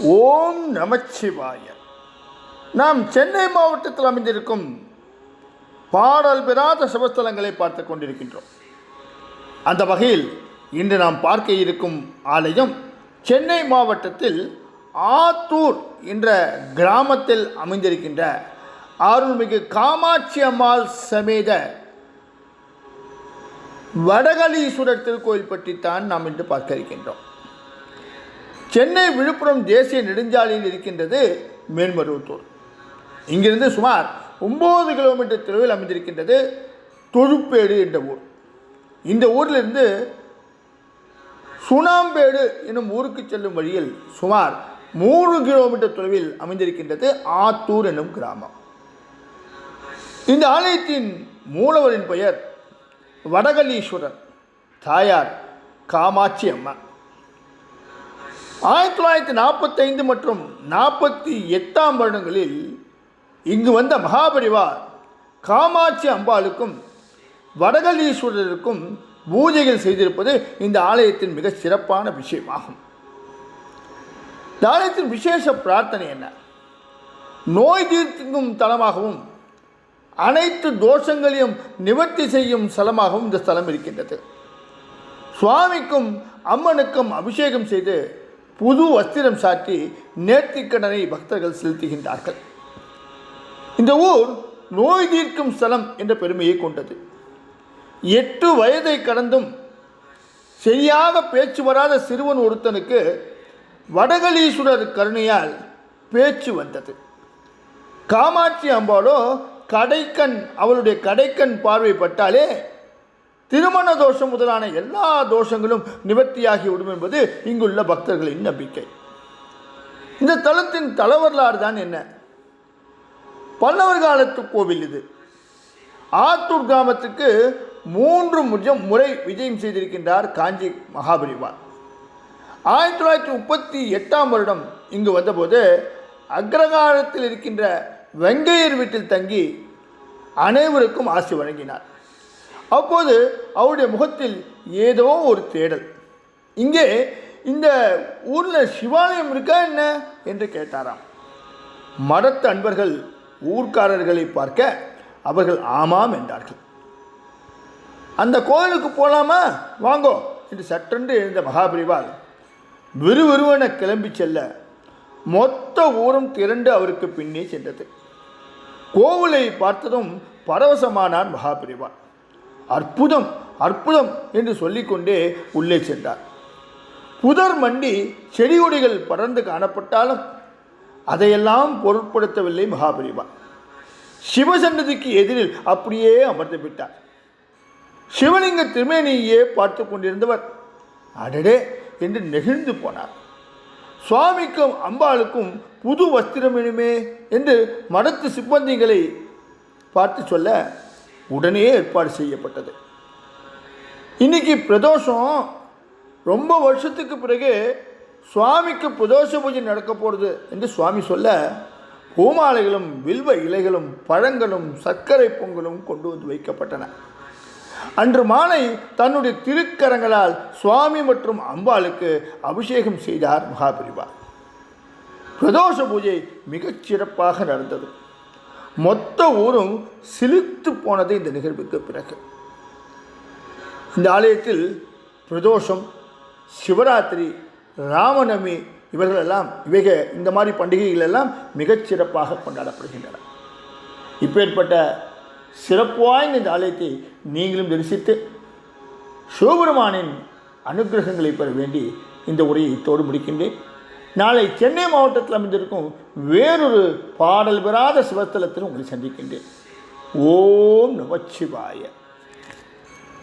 ஓம் நமச்சிவாய. நாம் சென்னை மாவட்டத்தில் அமைந்திருக்கும் பாடல் பெறாத சிவஸ்தலங்களை பார்த்து கொண்டிருக்கின்றோம். அந்த வகையில் இன்று நாம் பார்க்க இருக்கும் ஆலயம் சென்னை மாவட்டத்தில் ஆத்தூர் என்ற கிராமத்தில் அமைந்திருக்கின்ற அருள்மிகு காமாட்சி அம்மாள் சமேத வடகலீஸ்வரர் திருக்கோயில் பற்றித்தான் நாம் இன்று பார்க்க இருக்கின்றோம். சென்னை விழுப்புரம் தேசிய நெடுஞ்சாலையில் இருக்கின்றது மேன்மருவத்தூர். இங்கிருந்து சுமார் 9 கிலோமீட்டர் தொலைவில் அமைந்திருக்கின்றது தொழுப்பேடு என்ற ஊர். இந்த ஊரிலிருந்து சுனாம்பேடு என்னும் ஊருக்கு செல்லும் வழியில் சுமார் 3 கிலோமீட்டர் தொலைவில் அமைந்திருக்கின்றது ஆத்தூர் என்னும் கிராமம். இந்த ஆலயத்தின் மூலவரின் பெயர் வடகலீஸ்வரர், தாயார் காமாட்சி அம்மா. 1945 மற்றும் 48 வருடங்களில் இங்கு வந்த மகாபரிவார் காமாட்சி அம்பாளுக்கும் வடகலீஸ்வரருக்கும் பூஜைகள் செய்திருப்பது இந்த ஆலயத்தின் மிக சிறப்பான விஷயமாகும். இந்த ஆலயத்தின் விசேஷ பிரார்த்தனை என்ன? நோய் தீர்க்கும் தலமாகவும் அனைத்து தோஷங்களையும் நிவர்த்தி செய்யும் ஸ்தலமாகவும் இந்த ஸ்தலம் இருக்கின்றது. சுவாமிக்கும் அம்மனுக்கும் அபிஷேகம் செய்து புது வஸ்திரம் சாற்றி நேர்த்திக்கடனை பக்தர்கள் செலுத்துகின்றார்கள். இந்த ஊர் நோய் தீர்க்கும் ஸ்தலம் என்ற பெருமையை கொண்டது. 8 வயதை கடந்தும் சரியாக பேச்சு வராத சிறுவன் ஒருத்தனுக்கு வடகலீஸ்வரர் கருணையால் பேச்சு வந்தது. காமாட்சி அம்பாளோ அவளுடைய கடைக்கண் பார்வைப்பட்டாலே திருமண தோஷம் முதலான எல்லா தோஷங்களும் நிவர்த்தியாகிவிடும் என்பது இங்குள்ள பக்தர்களின் நம்பிக்கை. இந்த தலத்தின் தலவரலாறு தான் என்ன? பல்லவர் காலத்து கோவில் இது. ஆத்தூர் கிராமத்துக்கு 3 முறை விஜயம் செய்திருக்கின்றார் காஞ்சி மகாபரிவார். 1938 வருடம் இங்கு வந்தபோது அக்ரகாரத்தில் இருக்கின்ற வெங்கையர் வீட்டில் தங்கி அனைவருக்கும் ஆசி வழங்கினார். அப்போது அவருடைய முகத்தில் ஏதோ ஒரு தேடல். இங்கே இந்த ஊரில் சிவாலயம் இருக்கா என்ன என்று கேட்டாராம். மடத்து அன்பர்கள் ஊர்க்காரர்களை பார்க்க அவர்கள் ஆமாம் என்றார்கள். அந்த கோயிலுக்கு போகலாமா, வாங்கோ என்று சட்டென்று எழுந்த மகாபரிவால் விறுவிறுவென கிளம்பி செல்ல மொத்த ஊரும் திரண்டு அவருக்கு பின்னே சென்றது. கோவிலை பார்த்ததும் பரவசமானார் மகாபரிவார். அற்புதம் அற்புதம் என்று சொல்லிக்கொண்டே உள்ளே சென்றார். புதர் மண்டி செடி கொடிகள் படர்ந்து காணப்பட்டாலும் அதையெல்லாம் பொருட்படுத்தவில்லை மகாபரிவார். சிவசன்னதிக்கு எதிரில் அப்படியே அமர்ந்து விட்டார். சிவலிங்க திருமேனியே பார்த்து கொண்டிருந்தவர் அடடே என்று நெகிழ்ந்து போனார். சுவாமிக்கும் அம்பாளுக்கும் புது வஸ்திரம் வேணுமே என்று மடத்து சிப்பந்திகளை பார்த்து சொல்ல உடனே ஏற்பாடு செய்யப்பட்டது. இன்னைக்கு பிரதோஷம், ரொம்ப வருஷத்துக்கு பிறகு சுவாமிக்கு பிரதோஷ பூஜை நடக்க போகிறது என்று சுவாமி சொல்ல பூமாலைகளும் வில்வ இலைகளும் பழங்களும் சர்க்கரை பொங்கலும் கொண்டு வந்து வைக்கப்பட்டன. அன்று மாலை தன்னுடைய திருக்கரங்களால் சுவாமி மற்றும் அம்பாளுக்கு அபிஷேகம் செய்தார் மகாபரிவார். பிரதோஷ பூஜை மிகச் சிறப்பாக நடந்தது. மொத்த ஊரும் சிலிர்த்து போனது இந்த நிகழ்வுக்கு பிறகு. இந்த ஆலயத்தில் பிரதோஷம், சிவராத்திரி, ராமநவமி இந்த மாதிரி பண்டிகைகள் எல்லாம் மிகச்சிறப்பாக கொண்டாடப்படுகின்றன. இப்பேற்பட்ட சிறப்பு வாய்ந்த இந்த ஆலயத்தை நீங்களும் தரிசித்து சிவபெருமானின் அனுகிரகங்களை பெற வேண்டி இந்த உரையை இத்தோடு முடிக்கின்றேன். நாளை சென்னை மாவட்டத்தில் அமைந்திருக்கும் வேறொரு பாடல் பெறாத சிவஸ்தலத்தில் உங்களை சந்திக்கின்றேன். ஓம் நமச்சிவாய.